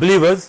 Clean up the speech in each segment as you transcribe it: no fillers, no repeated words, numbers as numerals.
believers,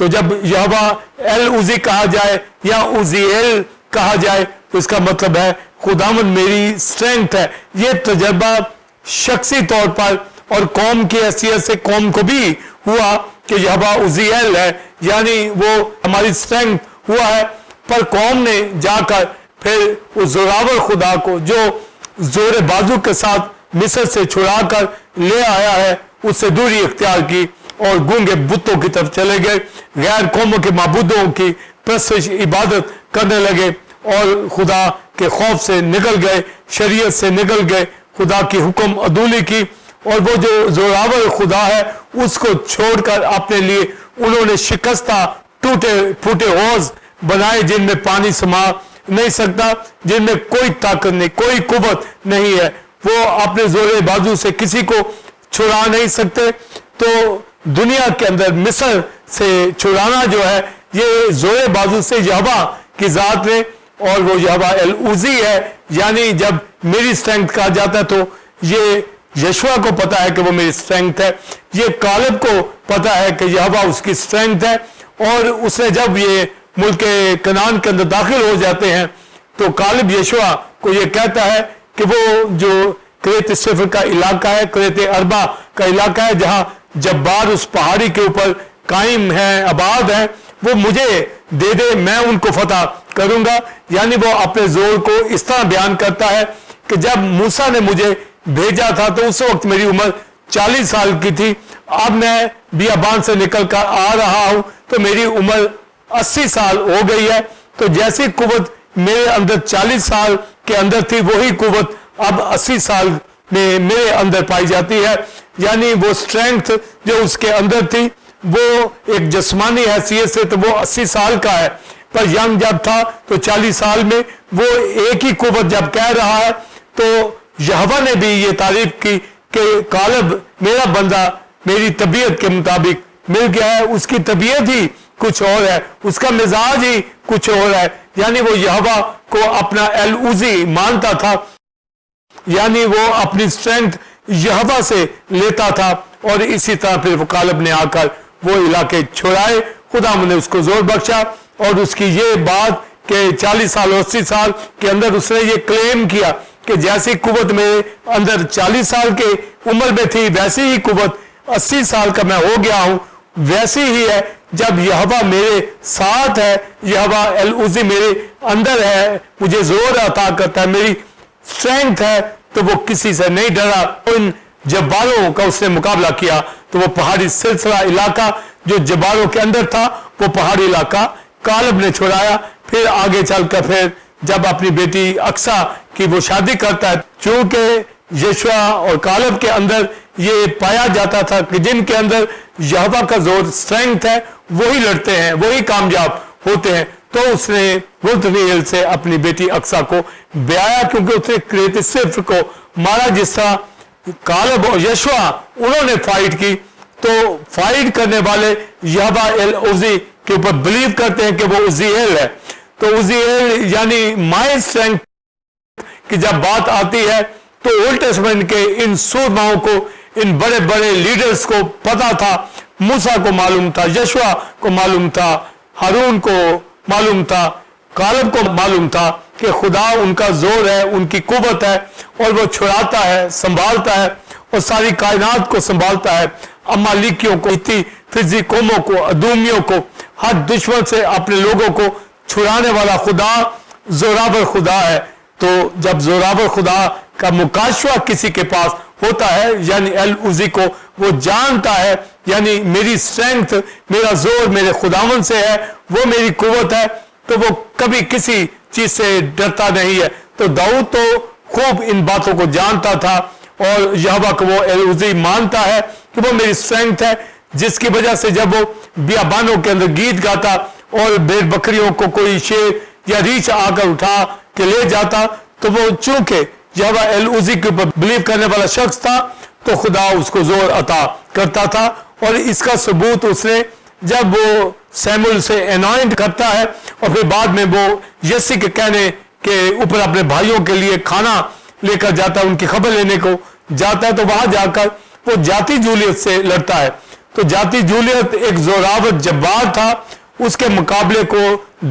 تو جب یہوہ L عزی کہا جائے یا عزیل کہا جائے تو اس کا مطلب ہے خداوند میری اسٹرینتھ ہے. یہ تجربہ شخصی طور پر اور قوم کی حیثیت سے قوم کو بھی ہوا کہ یہوہ عزیل ہے, یعنی وہ ہماری اسٹرینتھ ہوا ہے. پر قوم نے جا کر پھر اس زوراور خدا کو جو زور بازو کے ساتھ مصر سے چھڑا کر لے آیا ہے اس سے دوری اختیار کی اور گونگے بتوں کی طرف چلے گئے, غیر قوموں کے معبودوں کی پرستش عبادت کرنے لگے اور خدا کے خوف سے نکل گئے, شریعت سے نکل گئے, خدا کی حکم عدولی کی, اور وہ جو زوراور خدا ہے اس کو چھوڑ کر اپنے لیے انہوں نے شکستہ ٹوٹے پھوٹے حوض بنائے جن میں پانی سما نہیں سکتا, جن میں کوئی طاقت نہیں, کوئی قوت نہیں ہے. وہ اپنے زور بازو سے کسی کو چھڑا نہیں سکتے. تو دنیا کے اندر مصر سے چھڑانا جو ہے یہ زور بازو سے یہوہ کی ذات نے, اور وہ یہوہ العزی ہے. یعنی جب میری اسٹرینتھ کہا جاتا ہے تو یہ یشوع کو پتا ہے کہ وہ میری اسٹرینتھ ہے, یہ کالب کو پتا ہے کہ یہوہ اس کی اسٹرینتھ ہے. اور اس نے جب یہ ملک کنعان کے اندر داخل ہو جاتے ہیں تو کالب یشوع کو یہ کہتا ہے کہ وہ جو کریت صفر کا علاقہ ہے, کریت اربا کا علاقہ ہے, جہاں جبار اس پہاڑی کے اوپر قائم ہیں, آباد ہیں, وہ مجھے دے دے, میں ان کو فتح کروں گا. یعنی وہ اپنے زور کو اس طرح بیان کرتا ہے کہ جب موسیٰ نے مجھے بھیجا تھا تو اس وقت میری عمر 40 سال کی تھی, اب میں بیابان سے نکل کر آ رہا ہوں تو میری عمر 80 سال ہو گئی ہے. تو جیسی قوت میرے اندر 40 سال کے اندر تھی وہی قوت اب 80 سال میں میرے اندر پائی جاتی ہے. یعنی وہ اسٹرینتھ جو اس کے اندر تھی وہ ایک جسمانی حیثیت سے تو وہ 80 سال کا ہے, پر ینگ جب تھا تو 40 سال میں وہ ایک ہی قوت جب کہہ رہا ہے. تو یہوہ نے بھی یہ تعریف کی کہ کالب میرا بندہ میری طبیعت کے مطابق مل گیا ہے, اس کی طبیعت ہی کچھ اور ہے, اس کا مزاج ہی کچھ اور ہے. یعنی وہ یہوہ کو اپنا العزی مانتا تھا, یعنی وہ اپنی اسٹرینتھ یہوہ سے لیتا تھا. اور اسی طرح پھر وہ کالب نے آ کر وہ علاقے چھوڑائے, خدا نے اس کو زور بخشا. اور اس کی یہ بات کہ 40 سال 80 سال کے اندر اس نے یہ کلیم کیا کہ جیسی قوت میرے اندر 40 سال کے عمر میں تھی ویسی ہی قوت 80 سال کا میں ہو گیا ہوں, ویسی ہی ہے جب یہوہ میرے ساتھ ہے, یہوہ العزی میرے اندر ہے, مجھے زور عطا کرتا ہے, میری اسٹرینتھ ہے, تو وہ کسی سے نہیں ڈرا. ان جباروں کا اس نے مقابلہ کیا تو وہ پہاڑی سلسلہ علاقہ جو جباروں کے اندر تھا وہ پہاڑی علاقہ کالب نے چھڑایا. پھر آگے چل کر پھر جب اپنی بیٹی اقصا کی وہ شادی کرتا ہے, چونکہ یشوع اور کالب کے اندر یہ پایا جاتا تھا کہ جن کے اندر یہوہ کا زور اسٹرینتھ ہے وہی لڑتے ہیں, وہی کامیاب ہوتے ہیں. تو اس نے بلتنیل سے اپنی بیٹی اقصا کو بیایا, کیونکہ اس نے کریت صفر کو مارا. جس طرح کالب اور یشوع انہوں نے فائٹ کی, تو فائٹ کرنے والے یہوہ العزی کے اوپر بلیو کرتے ہیں کہ وہ عزیل ہے. تو عزیل یعنی مائی اسٹرینتھ کی جب بات آتی ہے تو اولڈ ٹیسٹمنٹ کے ان سورماؤں کو, ان بڑے بڑے لیڈرز کو پتا تھا. موسیٰ کو معلوم تھا, یشوع کو معلوم تھا, ہارون کو معلوم تھا, کالب کو معلوم تھا کہ خدا ان کا زور ہے, ان کی قوت ہے, اور وہ چھڑاتا ہے, سنبھالتا ہے, اور ساری کائنات کو سنبھالتا ہے. امالیکیوں کو, فضی قوموں کو, ادومیوں کو, ہر دشمن سے اپنے لوگوں کو چھڑانے والا خدا زوراور خدا ہے. تو جب زوراور خدا کا مکاشفہ کسی کے پاس ہوتا ہے, یعنی العزی کو وہ جانتا ہے, یعنی میری اسٹرینتھ, میرا زور میرے خداوند سے ہے, وہ میری قوت ہے, تو وہ کبھی کسی چیز سے ڈرتا نہیں ہے. تو داؤد تو خوب ان باتوں کو جانتا تھا, اور یہوہ کو وہ العزی مانتا ہے کہ وہ میری اسٹرینتھ ہے, جس کی وجہ سے جب وہ بیابانوں کے اندر گیت گاتا اور بھیڑ بکریوں کو کوئی شیر یا ریچھ آ کر اٹھا کے لے جاتا, تو وہ چونکہ یہوہ العزی کے اوپر بلیو کرنے والا شخص تھا تو خدا اس کو زور عطا کرتا تھا. اور اس کا ثبوت اس نے جب وہ سیمول سے انوائنٹ کرتا ہے اور پھر بعد میں وہ یسی کے کہنے کے اوپر اپنے بھائیوں کے لیے کھانا لے کر جاتا ہے, ان کی خبر لینے کو جاتا ہے, تو وہاں جا کر وہ جاتی جولیت سے لڑتا ہے. تو جاتی جولیت ایک زوراور جبار تھا، اس کے مقابلے کو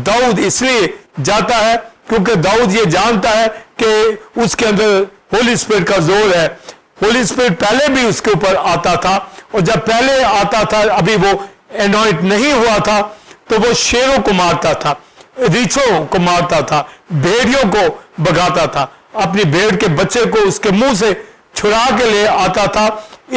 داؤد اس لیے جاتا ہے کیونکہ داؤد یہ جانتا ہے کہ اس کے اندر ہولی اسپرٹ کا زور ہے. ہولی اسپرٹ پہلے بھی اس کے اوپر آتا تھا، اور جب پہلے آتا تھا ابھی وہ انوائنٹ نہیں ہوا تھا تو وہ شیروں کو مارتا تھا، ریچھوں کو مارتا تھا، بھیڑیوں کو بھگاتا تھا، اپنی بھیڑ کے بچے کو اس کے منہ سے چھڑا کے لے آتا تھا.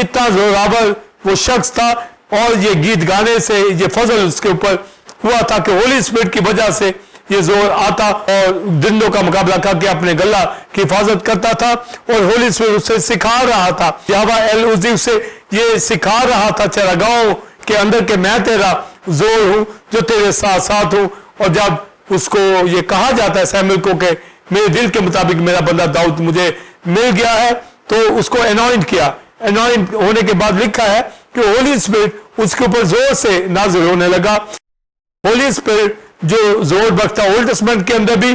اتنا زوراور وہ شخص تھا، اور یہ گیت گانے سے یہ فضل اس کے اوپر ہوا تھا کہ ہولی اسپرٹ کی وجہ سے یہ زور آتا، اور درندوں کا مقابلہ کر کے اپنے گلہ کی حفاظت کرتا تھا، اور ہولی اسپرٹ اسے سکھا رہا تھا. یہوہ ایل عزی اسے یہ سکھا رہا تھا چراگاہوں کے اندر کہ میں تیرا زور ہوں جو تیرے ساتھ ساتھ ہوں. اور جب اس کو یہ کہا جاتا ہے سیموئیل کو کہ میرے دل کے مطابق میرا بندہ داؤد مجھے مل گیا ہے، تو اس کو انوائنٹ کیا. انوائنٹ ہونے کے بعد لکھا ہے کہ ہولی اسپرٹ اس کے اوپر زور سے نازل ہونے لگا. ہولی اسپرٹ جو زور بخشتا اولڈ ٹیسٹمنٹ کے اندر بھی،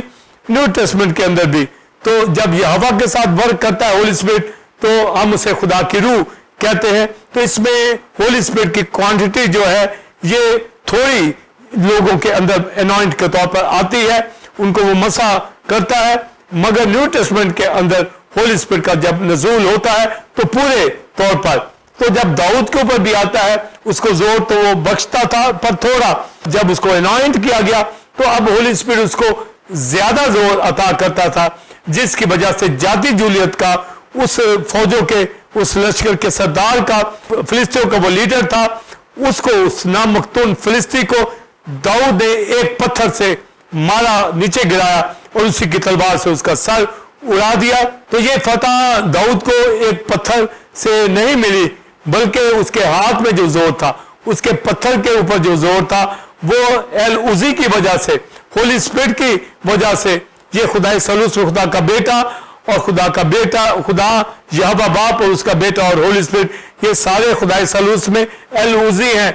نیو ٹیسٹمنٹ کے اندر بھی. تو جب یہوہ کے ساتھ ورک کرتا ہے ہولی اسپرٹ تو ہم اسے خدا کی روح کہتے ہیں. تو اس میں ہولی اسپرٹ کی کوانٹٹی جو ہے یہ تھوڑی لوگوں کے اندر انوائنٹ کے طور پر آتی ہے، ان کو وہ مسا کرتا ہے. مگر نیو ٹیسٹمنٹ کے اندر ہولی اسپرٹ کا جب نزول ہوتا ہے تو پورے طور پر. تو جب داؤد کے اوپر بھی آتا ہے اس کو زور تو وہ بخشتا تھا پر تھوڑا، جب اس کو انوائنٹ کیا گیا تو اب ہولی اسپرٹ اس کو زیادہ زور عطا کرتا تھا، جس کی وجہ سے جاتی جولیت کا اس فوجوں کے اس لشکر کے سردار کا، فلسطینیوں کا وہ لیڈر تھا، اس کو اس نامختون فلسطینی کو داؤد نے ایک پتھر سے مارا، نیچے گرایا اور اسی کی تلوار سے اس کا سر اڑا دیا. تو یہ فتح داؤد کو ایک پتھر سے نہیں ملی بلکہ اس کے ہاتھ میں جو زور تھا، اس کے پتھر کے اوپر جو زور تھا وہ ایل عزی کی وجہ سے، ہولی اسپرٹ کی وجہ سے. یہ خدا ثالوث خدا کا بیٹا اور خدا کا بیٹا، خدا یہوہ باپ اور اس کا بیٹا اور ہولی اسپرٹ، یہ سارے خدا ثالوث میں ایل عزی ہیں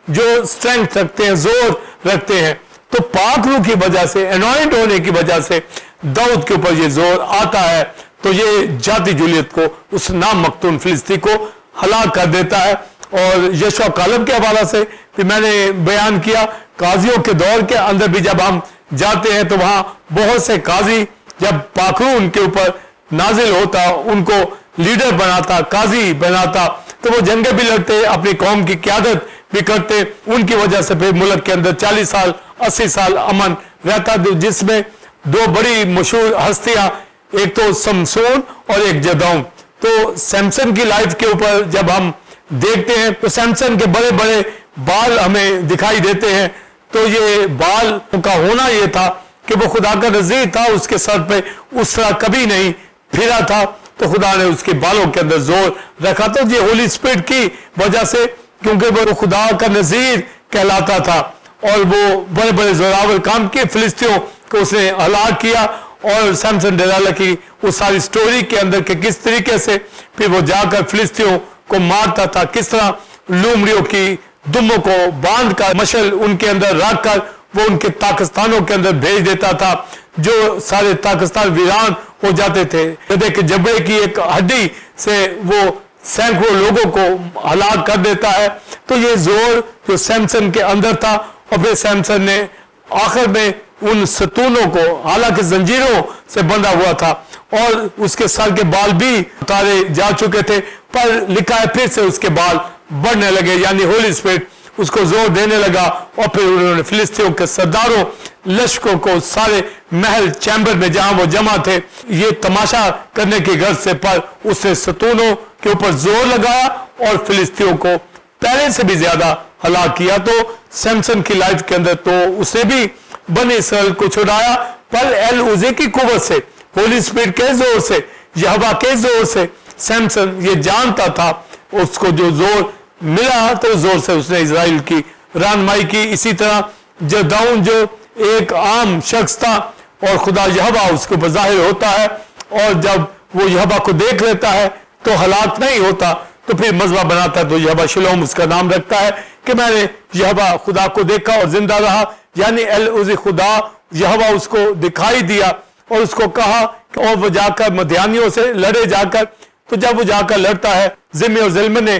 جو اسٹرینتھ رکھتے ہیں، زور رکھتے ہیں. تو پاک روح کی وجہ سے، انوائنٹ ہونے کی وجہ سے داؤد کے اوپر یہ زور آتا ہے. تو یہ جاتی جولیت کو، اس نام مختون فلسطینی کو ہلاک کر دیتا ہے. اور یشوع کالب کے حوالہ سے بھی میں نے بیان کیا، قاضیوں کے دور کے اندر بھی جب ہم جاتے ہیں تو وہاں بہت سے قاضی، جب پاک روح ان کے اوپر نازل ہوتا، ان کو لیڈر بناتا، قاضی بناتا، تو وہ جنگیں بھی لڑتے، اپنی قوم کی قیادت بھی کرتے. ان کی وجہ سے پھر ملک کے اندر 40 سال 80 سال امن رہتا، جس میں دو بڑی مشہور ہستیاں، ایک تو سمسون اور ایک جدعون. تو سیمسن کی لائف کے اوپر جب ہم دیکھتے ہیں تو سیمسن کے بڑے بڑے بال ہمیں دکھائی دیتے ہیں. تو یہ بال کا ہونا یہ تھا کہ وہ خدا کا نذیر تھا، اس کے سر پہ اس طرح کبھی نہیں پھرا تھا، تو خدا نے اس کے بالوں کے اندر زور رکھا تھا. یہ ہولی اسپرٹ کی وجہ سے، کیونکہ وہ خدا کا نذیر کہلاتا تھا اور وہ بڑے بڑے زوراور کام کیے، فلسطینیوں کو اس نے ہلاک کیا. اور سیمسن ڈیلالا کی اس ساری سٹوری کے اندر کہ کس طریقے سے پھر وہ جا کر فلسطینیوں کو مارتا تھا، کس طرح لومڑیوں کی دموں کو باندھ کر مشل ان کے اندر رکھ کر وہ ان کے پاکستانوں کے اندر بھیج دیتا تھا، جو سارے پاکستان ویران ہو جاتے تھے. گدھے کے جبڑے کی ایک ہڈی سے وہ سینکڑوں لوگوں کو ہلاک کر دیتا ہے. تو یہ زور جو سیمسن کے اندر تھا، اور پھر سیمسن نے آخر میں ان ستونوں کو، حالانکہ زنجیروں سے بندھا ہوا تھا اور اس کے سر کے بال بھی اتارے جا چکے تھے، پر لکھا ہے پھر سے اس کے بال بڑھنے لگے، یعنی ہولی اسپرٹ اس کو زور دینے لگا. اور پھر انہوں نے فلسطینیوں کے سرداروں، لشکروں کو سارے محل چیمبر میں جہاں وہ جمع تھے یہ تماشا کرنے کی غرض سے، پر اس نے ستونوں کے اوپر زور لگایا اور فلسطینیوں کو پہلے سے بھی زیادہ ہلاک کیا. تو سیمسن کی لائف کے اندر تو اس نے بھی بنی اسرائیل کو چھڑایا، پر ایل عزی کی قوت سے، ہولی اسپرٹ کے زور سے، یہوہ کے زور سے سیمسن یہ جانتا تھا اس کو جو زور ملا تو زور سے اس نے اسرائیل کی رہنمائی کی. اسی طرح جدعون جو ایک عام شخص تھا اور خدا یہوہ اس کے اوپر ظاہر ہوتا ہے، اور جب وہ یہوہ کو دیکھ لیتا ہے تو ہلاک نہیں ہوتا، تو پھر مذبح بناتا ہے. تو یہوہ شلوم اس کا نام رکھتا ہے کہ میں نے یہوہ خدا کو دیکھا اور زندہ رہا، یعنی ایل عزی خدا یہوہ اس کو دکھائی دیا اور اس کو کہا، اور وہ جا کر مدیانیوں سے لڑے جا کر. تو جب وہ جا کر لڑتا ہے، ذمہ اور ظلم نے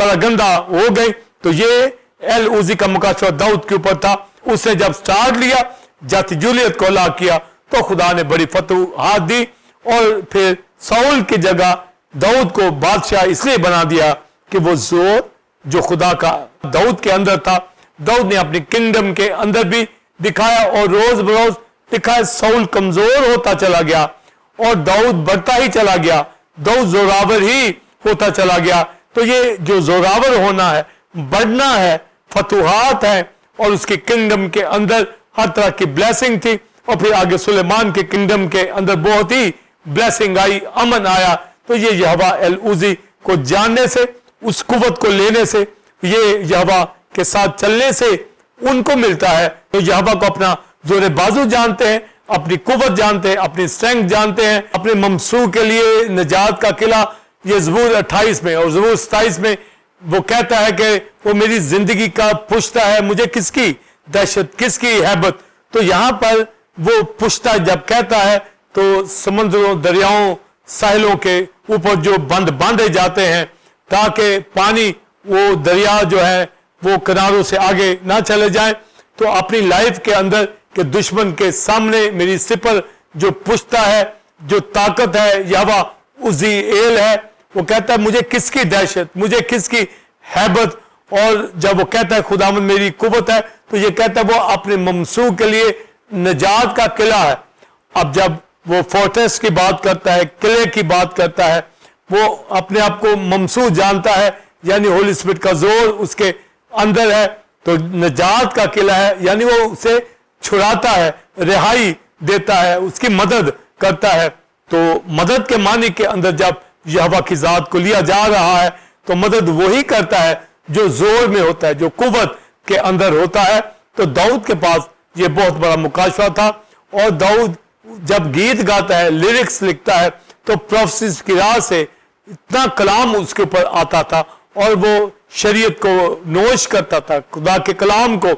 پراگندہ ہو گئی. تو یہ ایل اوزی کا مکاشفہ داؤد کے اوپر تھا. اس نے جب سٹارٹ لیا جاتی جولیت کو ہلاک کیا تو خدا نے بڑی فتوحات دی اور پھر ساؤل کی جگہ داؤد کو بادشاہ اس لیے بنا دیا کہ وہ زور جو خدا کا داؤد کے اندر تھا داؤد نے اپنی کنگڈم کے اندر بھی دکھایا اور روز بروز دکھایا. ساؤل کمزور ہوتا چلا گیا اور داؤد بڑھتا ہی چلا گیا, داؤد زوراور ہی ہوتا چلا گیا. تو یہ جو زوراور ہونا ہے, بڑھنا ہے, فتوحات ہے, اور اس کی کنگڈم کے اندر ہر طرح کی بلیسنگ تھی. اور پھر آگے سلیمان کے کنگڈم کے اندر بہت ہی بلیسنگ آئی, امن آیا. تو یہ یہوہ ایل اوزی کو جاننے سے, اس قوت کو لینے سے, یہ یہوہ کے ساتھ چلنے سے ان کو ملتا ہے. تو یہوہ کو اپنا زور بازو جانتے ہیں, اپنی قوت جانتے ہیں, اپنی اسٹرینگتھ جانتے ہیں, اپنے ممسوح کے لیے نجات کا قلعہ. یہ زبور 28 میں اور زبور 27 میں وہ کہتا ہے کہ وہ میری زندگی کا پشتا ہے, مجھے کس کی دہشت, کس کی ہیبت. تو یہاں پر وہ پشتا جب کہتا ہے تو سمندروں, دریاؤں, ساحلوں کے اوپر جو بند باندھے جاتے ہیں تاکہ پانی, وہ دریا جو ہے وہ کناروں سے آگے نہ چلے جائیں. تو اپنی لائف کے اندر کہ دشمن کے سامنے میری سپر جو پشتا ہے, جو طاقت ہے, یہوہ عزی ایل ہے, وہ کہتا ہے مجھے کس کی دہشت, مجھے کس کی ہیبت. اور جب وہ کہتا ہے خداوند میری قوت ہے تو یہ کہتا ہے وہ اپنے ممسوح کے لیے نجات کا قلعہ ہے. اب جب وہ فورٹریس کی بات کرتا ہے, قلعے کی بات کرتا ہے, وہ اپنے آپ کو ممسوح جانتا ہے, یعنی ہولی اسپرٹ کا زور اس کے اندر ہے. تو نجات کا قلعہ ہے, یعنی وہ اسے چھڑاتا ہے, رہائی دیتا ہے, اس کی مدد کرتا ہے. تو مدد کے معنی کے اندر جب یہوہ کی ذات کو لیا جا رہا ہے تو مدد وہی کرتا ہے جو زور میں ہوتا ہے, جو قوت کے اندر ہوتا ہے. تو داؤد کے پاس یہ بہت بڑا مکاشفہ تھا. اور داؤد جب گیت گاتا ہے, لیرکس لکھتا ہے, تو پروفیسز کی راہ سے اتنا کلام اس کے اوپر آتا تھا اور وہ شریعت کو نوش کرتا تھا, خدا کے کلام کو.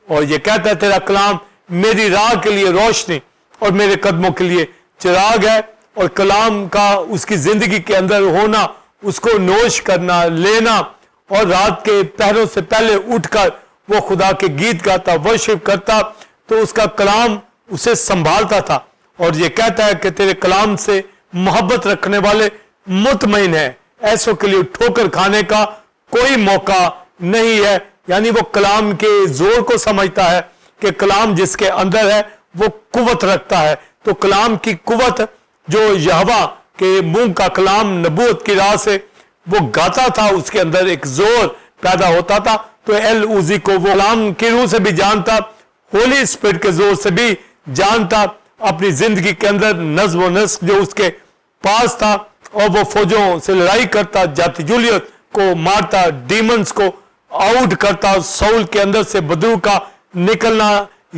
اور یہ کہتا ہے تیرا کلام میری راہ کے لیے روشنی اور میرے قدموں کے لیے چراغ ہے. اور کلام کا اس کی زندگی کے اندر ہونا, اس کو نوش کرنا, لینا, اور رات کے پہروں سے پہلے اٹھ کر وہ خدا کے گیت گاتا, ورشپ کرتا, تو اس کا کلام اسے سنبھالتا تھا. اور یہ کہتا ہے کہ تیرے کلام سے محبت رکھنے والے مطمئن ہیں, ایسوں کے لیے ٹھوکر کھانے کا کوئی موقع نہیں ہے. یعنی وہ کلام کے زور کو سمجھتا ہے کہ کلام جس کے اندر ہے وہ قوت رکھتا ہے. تو کلام کی قوت جو یہوہ کے منہ کا کلام نبوت کی راہ سے وہ گاتا تھا, اس کے اندر ایک زور پیدا ہوتا تھا. تو ایل اوزی کو وہ کلام کی روح سے بھی جانتا, ہولی اسپرٹ کے زور سے بھی جانتا, اپنی زندگی کے اندر نظم و نسق جو اس کے پاس تھا, اور وہ فوجوں سے لڑائی کرتا, جاتی جولیت کو مارتا, ڈیمنز کو آؤٹ کرتا, ساؤل کے اندر سے بدو کا نکلنا,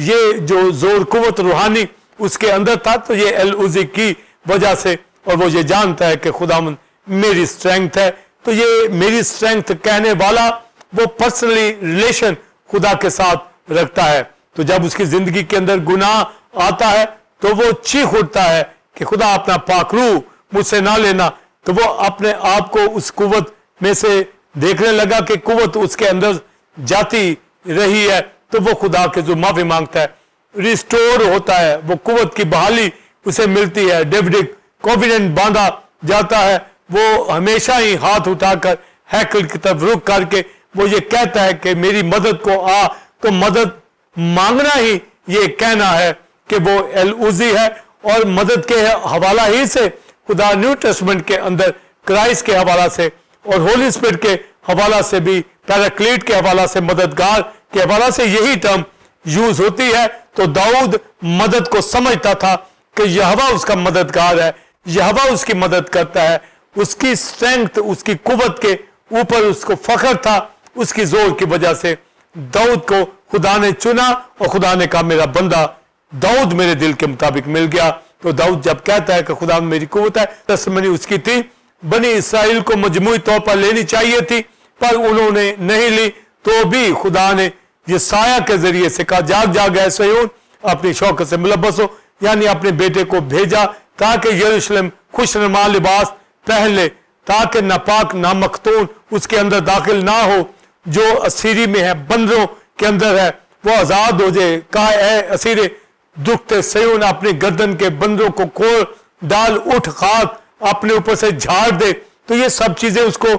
یہ جو زور قوت روحانی اس کے اندر تھا. تو یہ ایل اوزی کی وجہ سے, اور وہ یہ جانتا ہے کہ خداوند میری اسٹرینگتھ ہے. تو یہ میری اسٹرینگتھ کہنے والا وہ پرسنلی ریلیشن خدا کے ساتھ رکھتا ہے. تو جب اس کی زندگی کے اندر گناہ آتا ہے تو وہ چیخ اٹھتا ہے کہ خدا اپنا پاک روح مجھ سے نہ لینا. تو وہ اپنے آپ کو اس قوت میں سے دیکھنے لگا کہ قوت اس کے اندر جاتی رہی ہے. تو وہ خدا کے جو معافی مانگتا ہے, ریسٹور ہوتا ہے, وہ قوت کی بحالی اسے ملتی ہے. ڈیوڈک کوویننٹ باندھا جاتا ہے, وہ ہمیشہ ہی ہاتھ اٹھا کر ہیکل کی طرف رخ کر کے وہ یہ کہتا ہے کہ میری مدد کو آ. تو مدد مانگنا ہی یہ کہنا ہے کہ وہ ایل اوزی ہے. اور مدد کے حوالہ ہی سے خدا نیو ٹیسٹمنٹ کے اندر کرائسٹ کے حوالہ سے اور ہولی اسپرٹ کے حوالہ سے بھی, پیراکلیٹ کے حوالہ سے, مددگار کے حوالہ سے یہی ٹرم یوز ہوتی ہے. تو داؤد مدد کو سمجھتا تھا کہ یہوہ اس کا مددگار ہے, یہوہ اس کی مدد کرتا ہے. اس کی اسٹرینگتھ, اس کی قوت کے اوپر اس کو فخر تھا. اس کی زور کی وجہ سے داؤد کو خدا نے چنا اور خدا نے کہا میرا بندہ داؤد میرے دل کے مطابق مل گیا. تو داؤد جب کہتا ہے کہ خدا میری قوت ہے, تسمنی اس کی تھی, بنی اسرائیل کو مجموعی طور پر لینی چاہیے تھی پر انہوں نے نہیں لی. تو بھی خدا نے یہ سایہ کے ذریعے سے کہا جاگ جاگ اے صہیون اپنی شوکت سے ملبس ہو, یعنی اپنے بیٹے کو بھیجا تاکہ یروشلم خوش نما لباس پہن لے تاکہ ناپاک نامختون اس کے اندر داخل نہ ہو، جو اسیری میں ہے، بندروں کے اندر ہے، وہ آزاد ہو جائے۔ کہا اے اسیرے دکھتے سیون اپنی گردن کے بندروں کو کھول ڈال، اٹھ خاک اپنے اوپر سے جھاڑ دے۔ تو یہ سب چیزیں اس کو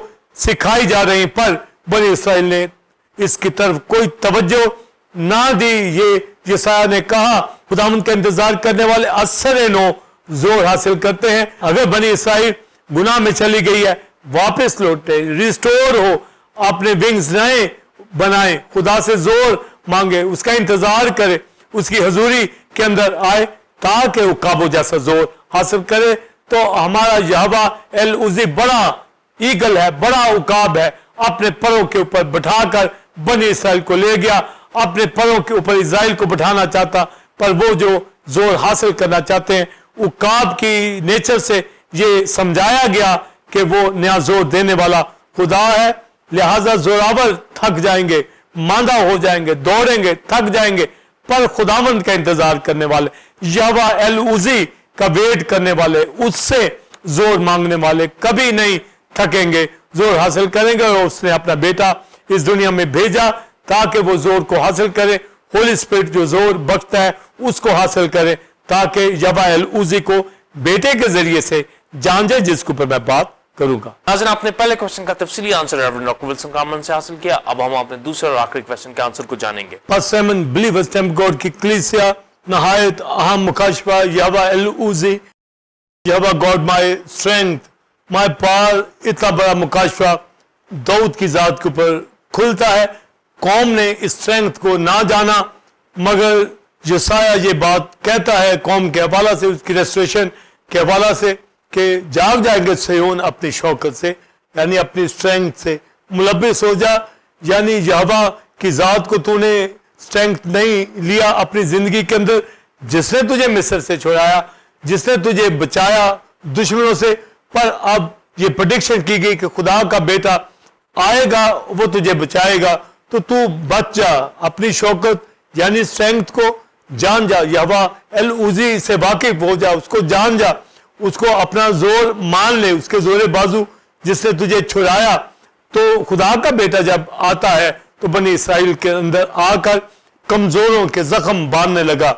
سکھائی جا رہی ہیں، پر بنی اسرائیل نے اس کی طرف کوئی توجہ نہ دی۔ یہ یسایہ نے کہا خداوند کا انتظار کرنے والے اثر نو زور حاصل کرتے ہیں۔ اگر بنی اسرائیل گناہ میں چلی گئی ہے، واپس لوٹے، ریسٹور ہو، اپنے ونگز نئے بنائیں، خدا سے زور مانگے، اس کا انتظار کرے، اس کی حضوری کے اندر آئے تاکہ وہ قابو جیسا زور حاصل کرے۔ تو ہمارا یہوہ العزی بڑا ایگل ہے، بڑا عقاب ہے، اپنے پروں کے اوپر بٹھا کر بنی اسرائیل کو لے گیا، اپنے پروں کے اوپر اسرائیل کو بٹھانا چاہتا، پر وہ جو زور حاصل کرنا چاہتے ہیں، عقاب کی نیچر سے یہ سمجھایا گیا کہ وہ نیا زور دینے والا خدا ہے، لہذا زوراور تھک جائیں گے، ماندہ ہو جائیں گے، دوڑیں گے، تھک جائیں گے، پر خداوند کا انتظار کرنے والے، یہوہ العزی کا ویٹ کرنے والے، اس سے زور مانگنے والے کبھی نہیں تھکیں گے، زور حاصل کریں گے۔ اور اس نے اپنا بیٹا اس دنیا میں بھیجا تاکہ وہ زور کو حاصل کرے، ہولی اسپرٹ جو زور بخشتا ہے اس کو حاصل کرے، تاکہ یہوہ العزی کو بیٹے کے ذریعے سے جان جائے، جس کے اوپر میں بات کروں گا۔ ناظرین، آپ نے پہلے کوشچن کا تفصیلی answer reverend doctor Wilson common سے حاصل کیا، اب ہم اپنے دوسرے اور آخری کوشچن کے آنسر کو جانیں گے۔ پس سیمن بلیورز ٹیمپ گاڈ کی کلیسیا نہایت اہم مکاشفہ، یہوہ العزی، Yahweh God my strength, my power, اتنا بڑا مکاشفہ داؤد کی ذات کے اوپر کھلتا ہے۔ قوم نے اسٹرینتھ کو نہ جانا، مگر یسایہ یہ بات کہتا ہے قوم کے حوالہ سے، اس کی ریسٹوریشن کے حوالہ سے، کہ جاگ جائیں گے سیون اپنی شوکت سے، یعنی اپنی اسٹرینتھ سے ملبس ہو جا، یعنی یہوہ کی ذات کو تو نے اسٹرینتھ نہیں لیا اپنی زندگی کے اندر، جس نے تجھے مصر سے چھڑایا، جس نے تجھے بچایا دشمنوں سے، پر اب یہ پریڈکشن کی گئی کہ خدا کا بیٹا آئے گا، وہ تجھے بچائے گا، تو بچ جا، اپنی شوکت یعنی اسٹرینتھ کو جان جا، یہوہ العزی سے واقف ہو جا، اس کو جان جا، اس کو اپنا زور مان لے، اس کے زور بازو جس نے تجھے چھڑایا۔ تو خدا کا بیٹا جب آتا ہے تو بنی اسرائیل کے اندر آ کر کمزوروں کے زخم باندھنے لگا،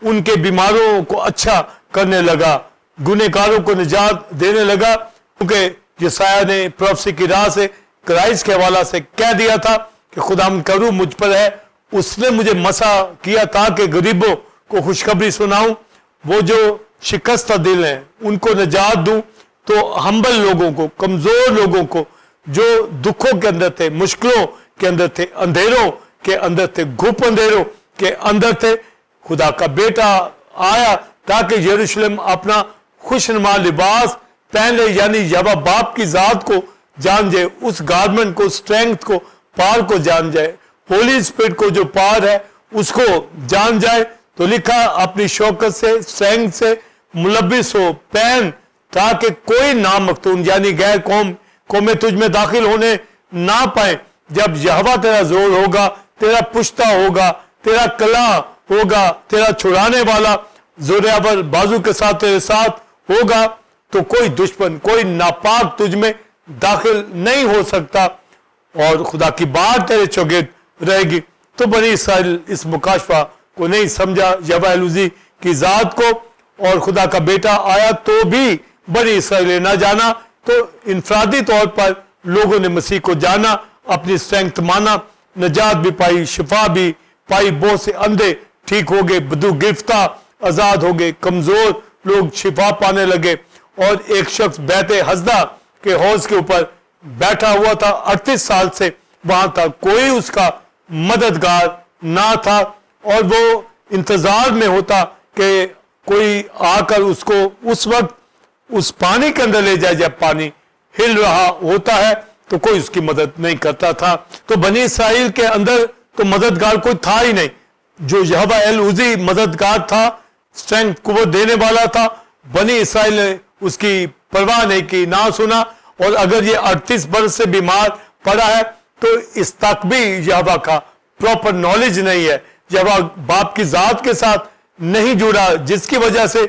ان کے بیماروں کو اچھا کرنے لگا، گنہگاروں کو نجات دینے لگا، کیونکہ یسایہ نے پروفیسی کی راہ سے کرائسٹ کے حوالہ سے کہہ دیا تھا کہ خدا کا روح مجھ پر ہے، اس نے مجھے مسا کیا تاکہ غریبوں کو خوشخبری سناؤں، وہ جو شکستہ دل ہیں ان کو نجات دوں۔ تو ہمبل لوگوں کو، کمزور لوگوں کو، جو دکھوں کے اندر تھے، مشکلوں کے اندر تھے، اندھیروں کے اندر تھے، گھپ اندھیروں کے اندر تھے، خدا کا بیٹا آیا تاکہ یروشلم اپنا خوشنما لباس پہن لے، یعنی یہوہ باپ کی ذات کو جان جائے، اس گارمنٹ کو، اسٹرینتھ کو، پار کو جان جائے، ہولی اسپرٹ کو جو پار ہے اس کو جان جائے۔ تو لکھا اپنی شوکت سے، اسٹرینتھ سے ملبس ہو، پہن، تاکہ کوئی نامختون یعنی غیر قومیں تجھ میں داخل ہونے نہ پائیں۔ جب یہوہ تیرا زور ہوگا، تیرا پشتہ ہوگا، تیرا کلا ہوگا، تیرا چھڑانے والا زوراور بازو کے ساتھ تیرے ساتھ ہوگا، تو کوئی دشمن، کوئی ناپاک تجھ میں داخل نہیں ہو سکتا، اور خدا کی بات تیرے چوگرد رہے گی۔ تو بنی اسرائیل اس مکاشفہ کو نہیں سمجھا، یہوہ العزی کی ذات کو، اور خدا کا بیٹا آیا تو بھی بنی اسرائیل نے نہ جانا۔ تو انفرادی طور پر لوگوں نے مسیح کو جانا، اپنی اسٹرینتھ مانا، نجات بھی پائی، شفا بھی پائی، بہت سے اندھے ٹھیک ہو گئے، بدو گرفتہ آزاد ہو گئے، کمزور لوگ شفا پانے لگے، اور ایک شخص بیت حسدہ کے حوض کے اوپر بیٹھا ہوا تھا 38 سال سے، وہاں تھا کوئی اس کا مددگار نہ تھا، اور وہ انتظار میں ہوتا کہ کوئی آ کر اس کو اس وقت اس پانی کے اندر لے جائے جب پانی ہل رہا ہوتا ہے، تو کوئی اس کی مدد نہیں کرتا تھا۔ تو بنی اسرائیل کے اندر تو مددگار کوئی تھا ہی نہیں، جو یہوہ العزی مددگار تھا، اسٹرینتھ قوت دینے والا تھا، بنی اسرائیل نے اس کی پرواہ نہیں کی، نہ سنا، اور اگر یہ 38 برس سے بیمار پڑا ہے تو اس تک بھی یہوہ کا پراپر نالج نہیں ہے، یہوہ باپ کی ذات کے ساتھ نہیں جڑا، جس کی وجہ سے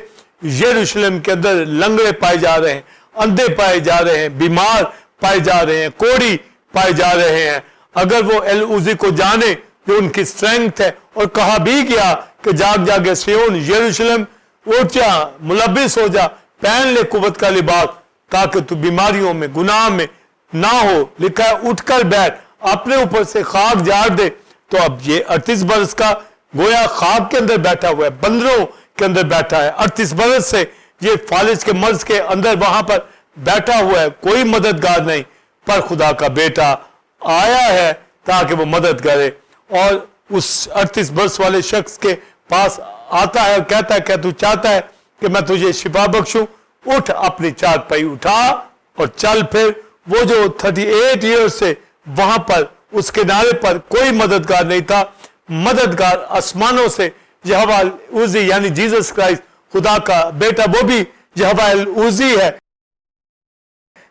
یروشلم کے اندر لنگڑے پائے جا رہے ہیں، اندھے پائے جا رہے ہیں, بیمار پائے جا رہے ہیں, کوڑی پائے جا رہے ہیں. اگر وہ ایل اوزی کو جانے جو ان کی اسٹرینگتھ ہے, اور کہا بھی گیا کہ جاگ جاگ سیون یروشلم اٹھ جا, ملبس ہو جا, پہن لے قوت کا لباس تاکہ تو بیماریوں میں گناہ میں نہ ہو. لکھا ہے اٹھ کر بیٹھ, اپنے اوپر سے خاک جھاڑ دے. تو اب یہ 38 برس کا گویا خاک کے اندر بیٹھا ہوا ہے, بندروں کے اندر بیٹھا ہے. 38 برس سے یہ فالج کے مرض کے اندر وہاں پر بیٹھا ہوا ہے, کوئی مددگار نہیں. پر خدا کا بیٹا آیا ہے تاکہ وہ مدد کرے, اور اس 38 برس والے شخص کے پاس آتا ہے اور کہتا ہے کہ تو چاہتا ہے کہ میں تجھے شفا بخشوں, اٹھ اپنی چارپائی اٹھا اور چل پھر. وہ جو 38 ایئر سے وہاں پر اس کنارے پر کوئی مددگار نہیں تھا, مددگار آسمانوں سے یہوہ اوزی یعنی جیسس کرائسٹ خدا کا بیٹا, وہ بھی یہوہ اوزی ہے.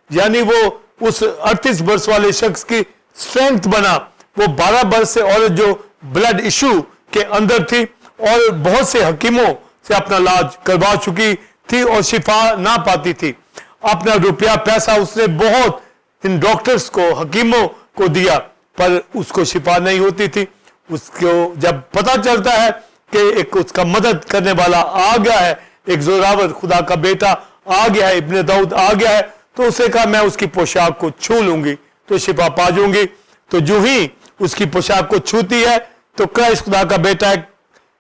یعنی وہ اس 38 برس والے شخص کی اسٹرینگتھ بنا. وہ 12 برس سے عورت جو بلڈ ایشو کے اندر تھی اور بہت سے حکیموں سے اپنا علاج کروا چکی تھی اور شفا نہ پاتی تھی. اپنا روپیہ پیسہ اس نے بہت ان ڈاکٹرز کو, حکیموں کو دیا, پر اس کو شفا نہیں ہوتی تھی. اس کو جب پتہ چلتا ہے کہ ایک اس کا مدد کرنے والا آ گیا ہے, ایک زوراور خدا کا بیٹا آ گیا ہے, ابن داؤد آ گیا ہے, تو اسے کہا میں اس کی پوشاک کو چھو لوں گی تو شفا پا جوں گی. تو جو ہی اس کی پوشاک کو چھوتی ہے تو کرائسٹ خدا کا بیٹا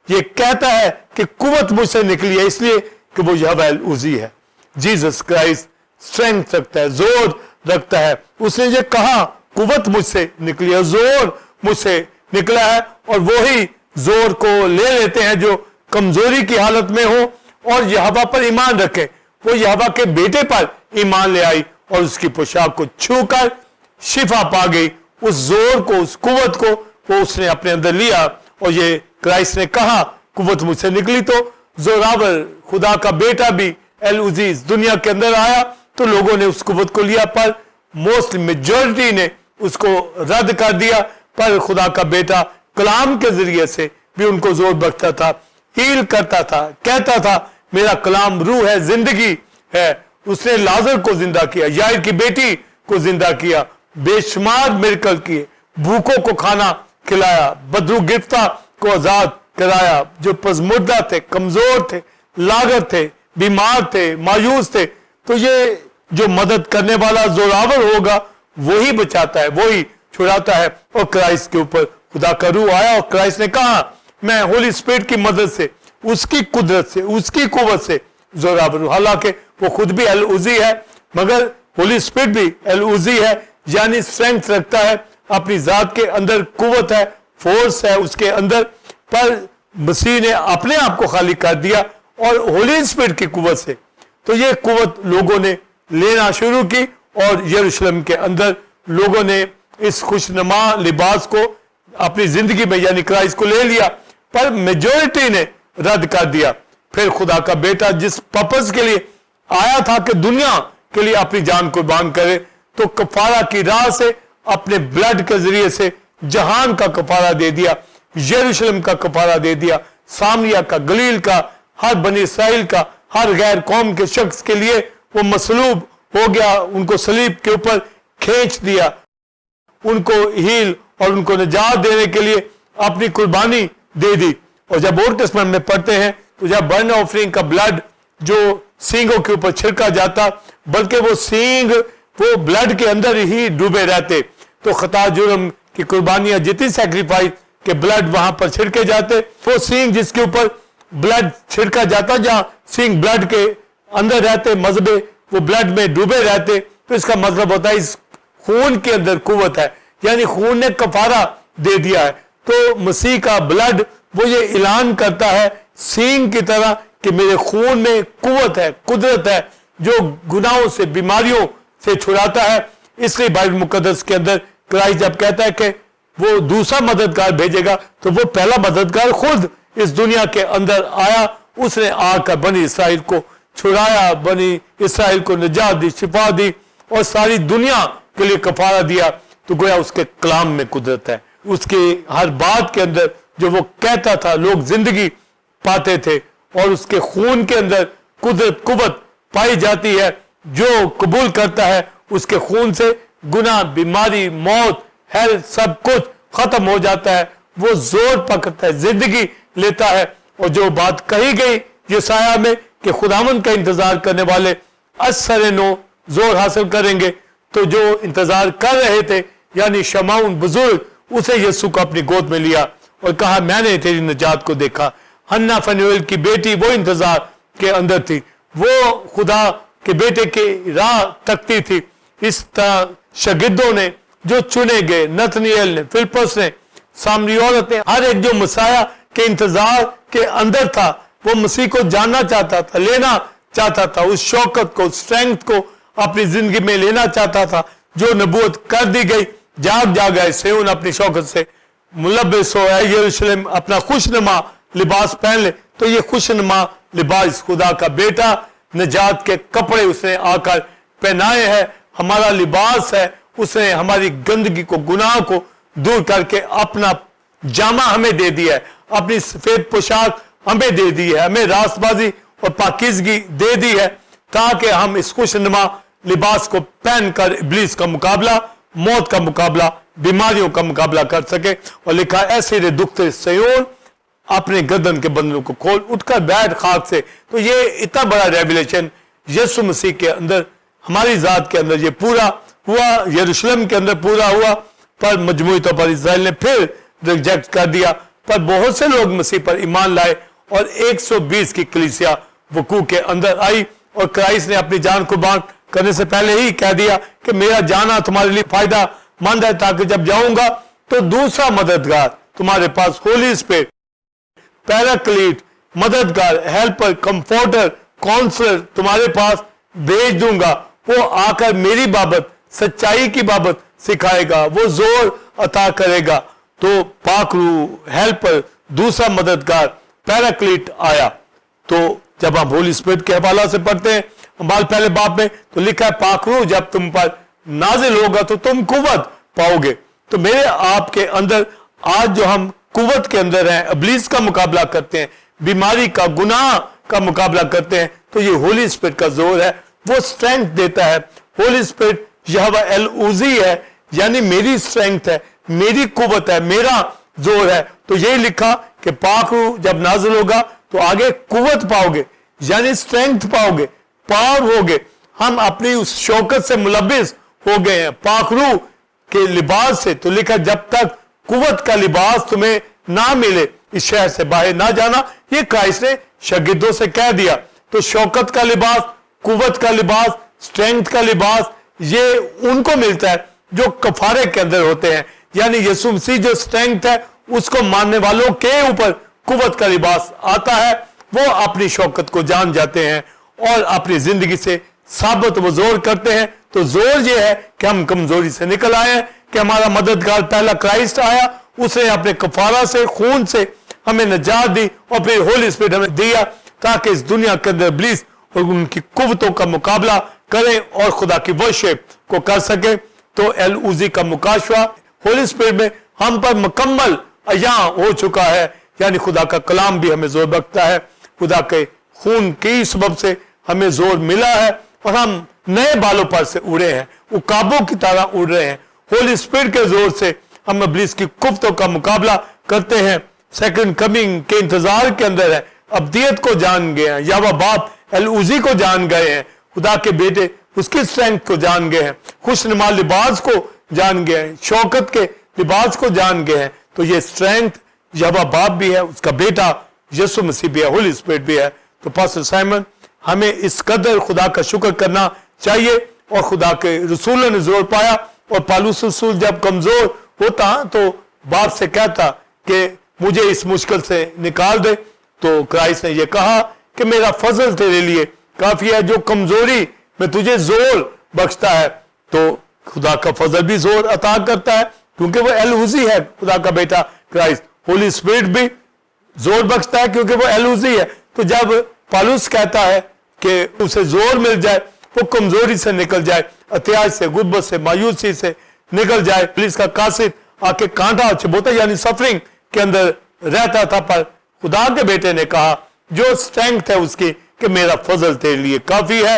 یہ کہتا ہے کہ قوت مجھ سے نکلی ہے, اس لیے کہ وہ یہوہ اوزی ہے. جیسس کرائسٹ اسٹرینگتھ رکھتا ہے, زور رکھتا ہے. اس نے یہ کہا قوت مجھ سے نکلی ہے, زور مجھ سے نکلا ہے. اور وہی زور کو لے لیتے ہیں جو کمزوری کی حالت میں ہو اور یہوہ پر ایمان رکھے. وہ یہوہ کے بیٹے پر ایمان لے آئی اور اس کی پوشاک کو چھو کر شفا پا گئی. اس زور کو, اس قوت کو وہ اس نے اپنے اندر لیا. اور یہ کرائسٹ نے کہا قوت مجھ سے نکلی. تو زوراور خدا کا بیٹا بھی ایل اوزی دنیا کے اندر آیا تو لوگوں نے اس قوت کو لیا, پر موسٹ میجورٹی نے اس کو رد کر دیا. پر خدا کا بیٹا کلام کے ذریعے سے بھی ان کو زور بخشتا تھا, ہیل کرتا تھا, کہتا تھا میرا کلام روح ہے, زندگی ہے. اس نے لازر کو زندہ کیا, یائر کی بیٹی کو زندہ کیا, بے شمار میریکل کیے, بھوکوں کو کھانا کھلایا, بدرو گرفتہ کو آزاد کرایا, جو پزمردہ تھے, کمزور تھے, لاغر تھے, بیمار تھے, مایوس تھے. تو یہ جو مدد کرنے والا زوراور ہوگا وہی بچاتا ہے, وہی چھڑاتا ہے. اور کرائسٹ کے اوپر خدا کا روح آیا اور کرائسٹ نے کہا میں ہولی اسپرٹ کی مدد سے, اس کی قدرت سے, اس کی قوت سے زوراور ہوں. حالانکہ وہ خود بھی ایل اوزی ہے مگر ہولی اسپرٹ بھی ایل اوزی ہے, یعنی اسٹرینگتھ رکھتا ہے, اپنی ذات کے اندر قوت ہے, فورس ہے اس کے اندر. پر مسیح نے اپنے آپ کو خالی کر دیا اور ہولی اسپرٹ کی قوت سے. تو یہ قوت لوگوں نے لینا شروع کی اور یروشلم کے اندر لوگوں نے اس خوشنما لباس کو اپنی زندگی میں یعنی کرائسٹ کو لے لیا, پر میجورٹی نے رد کر دیا. پھر خدا کا بیٹا جس پرپس کے لیے آیا تھا کہ دنیا کے لیے اپنی جان قربان کرے, تو کفارہ کی راہ سے اپنے بلڈ کے ذریعے سے جہان کا کفارہ دے دیا, یروشلم کا کفارہ دے دیا, سامریہ کا, گلیل کا, ہر بنی اسرائیل کا, ہر غیر قوم کے شخص کے لیے وہ مصلوب ہو گیا, ان کو صلیب کے اوپر کھینچ دیا, ان کو ہیل اور ان کو نجات دینے کے لیے اپنی قربانی دے دی. اور جب اولڈ ٹیسٹمنٹ میں پڑھتے ہیں تو جب برن آفرنگ کا بلڈ جو سینگوں کے اوپر چھڑکا جاتا, بلکہ وہ سینگ وہ بلڈ کے اندر ہی ڈوبے رہتے, تو خطا جرم کی قربانیاں جتنی سیکریفائس کے بلڈ وہاں پر چھڑکے جاتے, وہ سینگ جس کے اوپر بلڈ چھڑکا جاتا, جہاں سینگ بلڈ کے اندر رہتے, مذہبے وہ بلڈ میں ڈوبے رہتے, تو اس کا مطلب ہوتا ہے اس خون کے اندر قوت ہے, یعنی خون نے کفارہ دے دیا ہے. تو مسیح کا بلڈ وہ یہ اعلان کرتا ہے سینگ کی طرح کہ میرے خون میں قوت ہے, قدرت ہے, جو گناہوں سے, بیماریوں سے چھڑاتا ہے. اس لیے بائبل مقدس کے اندر کرائسٹ جب کہتا ہے کہ وہ دوسرا مددگار بھیجے گا, تو وہ پہلا مددگار خود اس دنیا کے اندر آیا. اس نے آ کر بنی اسرائیل کو چھڑایا, بنی اسرائیل کو نجات دی, شفا دی اور ساری دنیا کے لیے کفارہ دیا. تو گویا اس کے کلام میں قدرت ہے, اس کے ہر بات کے اندر جو وہ کہتا تھا لوگ زندگی پاتے تھے, اور اس کے خون کے اندر قدرت, قوت پائی جاتی ہے. جو قبول کرتا ہے اس کے خون سے گناہ, بیماری, موت, ہیل سب کچھ ختم ہو جاتا ہے. وہ زور پکڑتا ہے, زندگی لیتا ہے. اور جو بات کہی گئی یسایہ میں کہ خداوند کا انتظار کرنے والے اثر نو زور حاصل کریں گے, تو جو انتظار کر رہے تھے یعنی شمعون بزرگ, اسے یسوع کو اپنی گود میں لیا اور کہا میں نے تیری نجات کو دیکھا. ہنا فنویل کی بیٹی وہ انتظار کے اندر تھی, وہ خدا کے بیٹے کی راہ تکتی تھی. اس طرح شاگردوں نے جو چنے گئے, نتنیل نے, فلپس نے, سامری عورت نے, ہر ایک جو مسیح کے انتظار کے اندر تھا, وہ مسیح کو جاننا چاہتا تھا, لینا چاہتا تھا, اس شوکت کو, اسٹرینگتھ کو اپنی زندگی میں لینا چاہتا تھا جو نبوت کر دی گئی. جاگ آئے سیون اپنی شوکت سے ملبس ہو, اے یروشلم اپنا خوشنما لباس پہن لے. تو یہ خوشنما لباس خدا کا بیٹا نجات کے کپڑے اس نے آ کر پہنائے ہیں, ہمارا لباس ہے. اس نے ہماری گندگی کو, گناہ کو دور کر کے اپنا جامع ہمیں دے دیا ہے, اپنی سفید پوشاک ہمیں دے دی ہے, ہمیں راست بازی اور پاکیزگی دے دی ہے تاکہ ہم اس خوشنما لباس کو پہن کر ابلیس کا مقابلہ, موت کا مقابلہ, بیماریوں کا مقابلہ کر سکے. اور لکھا ایسے رے دکھتے سیون اپنے گردن کے بندنوں کو کھول, اٹھ کر بیٹھ خاک سے. تو یہ اتنا بڑا ریویلیشن یسوع مسیح کے اندر, ہماری ذات کے اندر یہ پورا ہوا, یروشلم کے اندر پورا ہوا, پر مجموعی طور پر اسرائیل نے پھر ریجیکٹ کر دیا. پر بہت سے لوگ مسیح پر ایمان لائے اور 120 کی کلیسیا وقوع کے اندر آئی, اور کرائسٹ نے اپنی جان قربان کرنے سے پہلے ہی کہہ دیا کہ میرا جانا تمہارے لیے فائدہ مند ہے, تاکہ جب جاؤں گا تو دوسرا مددگار تمہارے پاس, ہولی اسپرٹ, پیراکلیٹ, مددگار, ہیلپر, کمفورٹر, کونسلر تمہارے پاس بھیج دوں گا. وہ آ کر میری بابت, سچائی کی بابت سکھائے گا, وہ زور عطا کرے گا. تو پاک روح, ہیلپر, دوسرا مددگار, پیراکلیٹ آیا. تو جب ہم ہولی اسپرٹ کے حوالہ سے پڑھتے ہیں ہمارے پہلے باب میں, تو لکھا ہے پاک روح جب تم پر نازل ہوگا تو تم قوت پاؤ گے. تو میرے آپ کے اندر آج جو ہم قوت کے اندر ہیں, ابلیس کا مقابلہ کرتے ہیں, بیماری کا, گناہ کا مقابلہ کرتے ہیں, تو یہ ہولی اسپرٹ کا زور ہے, وہ اسٹرینگتھ دیتا ہے. ہولی اسپرٹ یہوہ العزی ہے, یعنی میری اسٹرینگتھ ہے, میری قوت ہے, میرا زور ہے. تو یہ لکھا کہ پاک روح جب نازل ہوگا تو آگے قوت پاؤ گے, یعنی اسٹرینگتھ پاؤ گے, پاور ہوگے. ہم اپنی اس شوکت سے ملبس ہو گئے ہیں, پاک روح کے لباس سے. تو لکھا جب تک قوت کا لباس تمہیں نہ ملے اس شہر سے باہر نہ جانا. یہ کرائسٹ نے شاگردوں سے کہہ دیا. تو شوکت کا لباس, قوت کا لباس, اسٹرینگتھ کا لباس, یہ ان کو ملتا ہے جو کفارے کے اندر ہوتے ہیں. یعنی یسوع مسیح جو اسٹرینگتھ ہے اس کو ماننے والوں کے اوپر قوت کا لباس آتا ہے. وہ اپنی شوکت کو جان جاتے ہیں اور اپنی زندگی سے ثابت وہ زور کرتے ہیں. تو زور یہ ہے کہ ہم کمزوری سے نکل آئے ہیں, کہ ہمارا مددگار پہلا کرائسٹ آیا, اس نے اپنے کفارہ سے, خون سے ہمیں نجات دی, اور پھر ہولی اسپرٹ ہمیں دیا تاکہ اس دنیا کے اندر ابلیس اور ان کی قوتوں کا مقابلہ کریں اور خدا کی ورشپ کو کر سکیں. تو العزی کا مکاشفہ ہولی اسپرٹ میں ہم پر مکمل عیاں ہو چکا ہے. یعنی خدا کا کلام بھی ہمیں زور بخشتا ہے, خدا کے خون کی سبب سے ہمیں زور ملا ہے, اور ہم نئے بالوں پر سے اڑے ہیں, عقابوں کی طرح اڑ رہے ہیں. ہولی اسپرٹ کے زور سے ہم ابلیس کی قوتوں کا مقابلہ کرتے ہیں. سیکنڈ کمنگ کے انتظار کے اندر ہے, ابدیت کو جان گئے ہیں, یہوہ باپ العزی کو جان گئے ہیں, خدا کے بیٹے اس کی اسٹرینگتھ کو جان گئے ہیں, خوشنما لباس کو جان گئے ہیں, شوکت کے لباس کو جان گئے ہیں. تو یہ اسٹرینگتھ یہوہ باپ بھی ہے, اس کا بیٹا یسوع مسیح بھی ہے, ہولی اسپرٹ بھی ہے. تو پاسٹر سائمن, ہمیں اس قدر خدا کا شکر کرنا چاہیے. اور خدا کے رسولوں نے زور پایا, اور پالوس رسول جب کمزور ہوتا تو باپ سے کہتا کہ مجھے اس مشکل سے نکال دے. تو کرائسٹ نے یہ کہا کہ میرا فضل تیرے لیے کافی ہے, جو کمزوری میں تجھے زور بخشتا ہے. تو خدا کا فضل بھی زور عطا کرتا ہے, کیونکہ وہ العزی ہے, خدا کا بیٹا کرائسٹ. ہولی اسپرٹ بھی زور بخشتا ہے کیونکہ وہ العزی ہے. تو جب پالوس کہتا ہے کہ اسے زور مل جائے, وہ کمزوری سے نکل جائے, احتیاج سے, غربت سے, مایوسی سے نکل جائے. پولیس کا قاصد آ کے کانٹا چبوتا, یعنی سفرنگ کے اندر رہتا تھا, پر خدا کے بیٹے نے کہا جو اسٹرینگتھ ہے اس کی کہ میرا فضل تیرے لیے کافی ہے.